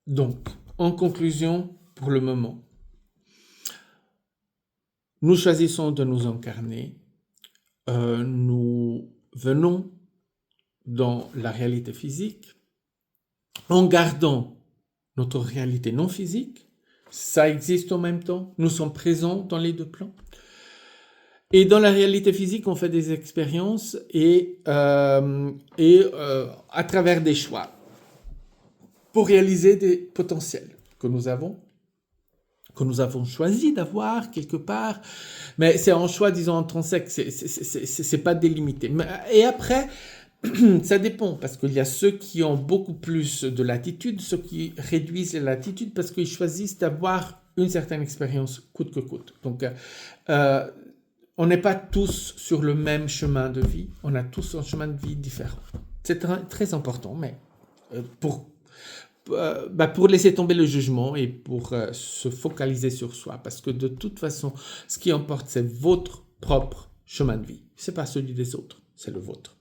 Donc, en conclusion, pour le moment, nous choisissons de nous incarner, nous venons dans la réalité physique, en gardant notre réalité non physique, ça existe en même temps, nous sommes présents dans les deux plans. Et dans la réalité physique, on fait des expériences et à travers des choix pour réaliser des potentiels que nous avons choisi d'avoir quelque part, mais c'est un choix, disons, intrinsèque, c'est pas délimité. Et après, ça dépend, parce qu'il y a ceux qui ont beaucoup plus de latitude, ceux qui réduisent la latitude parce qu'ils choisissent d'avoir une certaine expérience coûte que coûte. Donc, on n'est pas tous sur le même chemin de vie, on a tous un chemin de vie différent. C'est très important, mais pour laisser tomber le jugement et pour se focaliser sur soi, parce que de toute façon, ce qui importe, c'est votre propre chemin de vie. C'est pas celui des autres, c'est le vôtre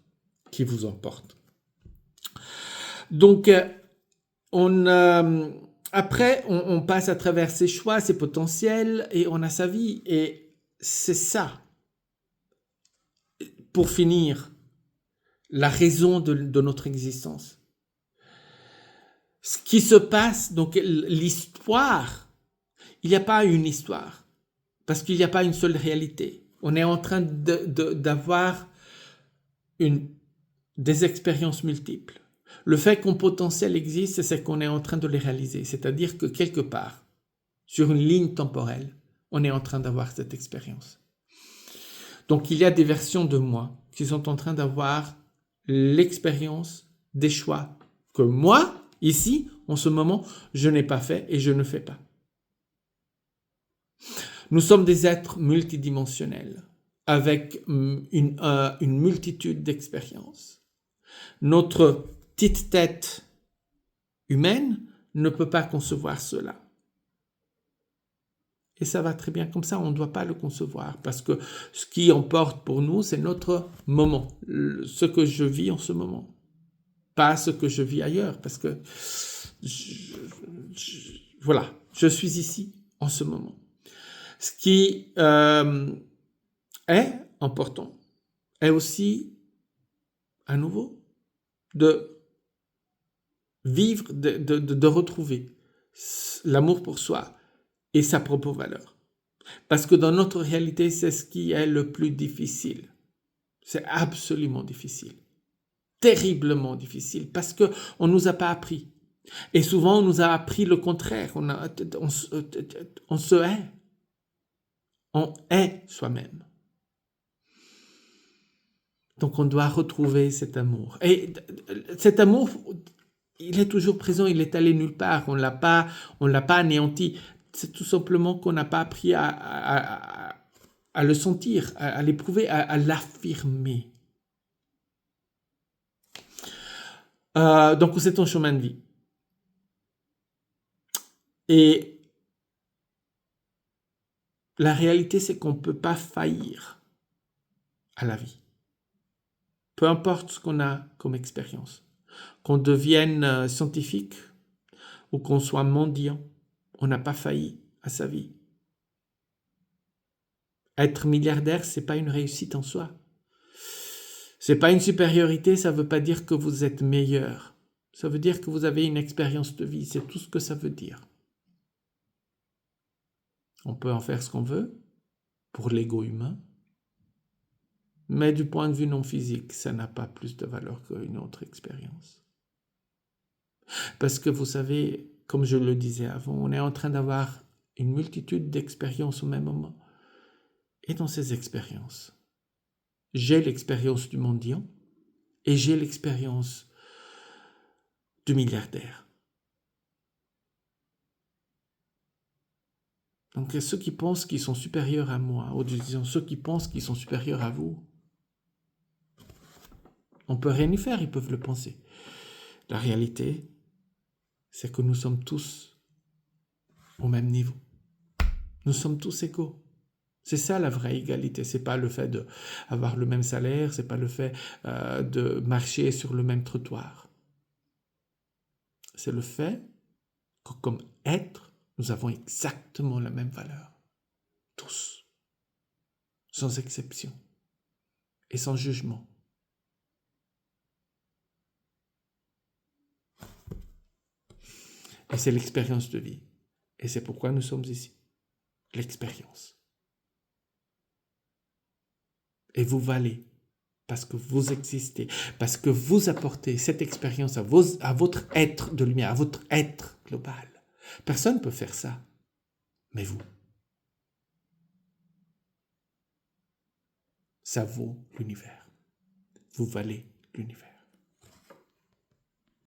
qui vous emporte. Donc, après, on passe à travers ses choix, ses potentiels, et on a sa vie. Et c'est ça, pour finir, la raison de notre existence. Ce qui se passe, donc l'histoire, il n'y a pas une histoire, parce qu'il n'y a pas une seule réalité. On est en train d'avoir des expériences multiples. Le fait qu'un potentiel existe, c'est qu'on est en train de les réaliser. C'est-à-dire que quelque part, sur une ligne temporelle, on est en train d'avoir cette expérience. Donc il y a des versions de moi qui sont en train d'avoir l'expérience des choix que moi, ici, en ce moment, je n'ai pas fait et je ne fais pas. Nous sommes des êtres multidimensionnels avec une multitude d'expériences. Notre petite tête humaine ne peut pas concevoir cela. Et ça va très bien comme ça, on ne doit pas le concevoir, parce que ce qui importe pour nous, c'est notre moment, ce que je vis en ce moment, pas ce que je vis ailleurs, parce que voilà, je suis ici en ce moment. Ce qui est important est aussi, à nouveau, de vivre, de retrouver l'amour pour soi et sa propre valeur. Parce que dans notre réalité, c'est ce qui est le plus difficile. C'est absolument difficile. Terriblement difficile. Parce qu'on ne nous a pas appris. Et souvent, on nous a appris le contraire. On se hait. On hait soi-même. Donc, on doit retrouver cet amour. Et cet amour, il est toujours présent, il est allé nulle part. On l'a pas anéanti. C'est tout simplement qu'on n'a pas appris à le sentir, à l'éprouver, à l'affirmer. Donc, c'est un chemin de vie. Et la réalité, c'est qu'on ne peut pas faillir à la vie. Peu importe ce qu'on a comme expérience. Qu'on devienne scientifique ou qu'on soit mendiant, on n'a pas failli à sa vie. Être milliardaire, c'est pas une réussite en soi. C'est pas une supériorité, ça veut pas dire que vous êtes meilleur. Ça veut dire que vous avez une expérience de vie, c'est tout ce que ça veut dire. On peut en faire ce qu'on veut pour l'ego humain, mais du point de vue non physique, ça n'a pas plus de valeur qu'une autre expérience. Parce que vous savez, comme je le disais avant, on est en train d'avoir une multitude d'expériences au même moment. Et dans ces expériences, j'ai l'expérience du mendiant et j'ai l'expérience du milliardaire. Donc ceux qui pensent qu'ils sont supérieurs à moi, ou disons ceux qui pensent qu'ils sont supérieurs à vous, on peut rien y faire, ils peuvent le penser. La réalité, c'est que nous sommes tous au même niveau. Nous sommes tous égaux. C'est ça la vraie égalité. C'est pas le fait d'avoir le même salaire, c'est pas le fait de marcher sur le même trottoir. C'est le fait que comme être, nous avons exactement la même valeur. Tous. Sans exception. Et sans jugement. Et c'est l'expérience de vie. Et c'est pourquoi nous sommes ici. L'expérience. Et vous valez. Parce que vous existez. Parce que vous apportez cette expérience à votre être de lumière, à votre être global. Personne ne peut faire ça. Mais vous. Ça vaut l'univers. Vous valez l'univers.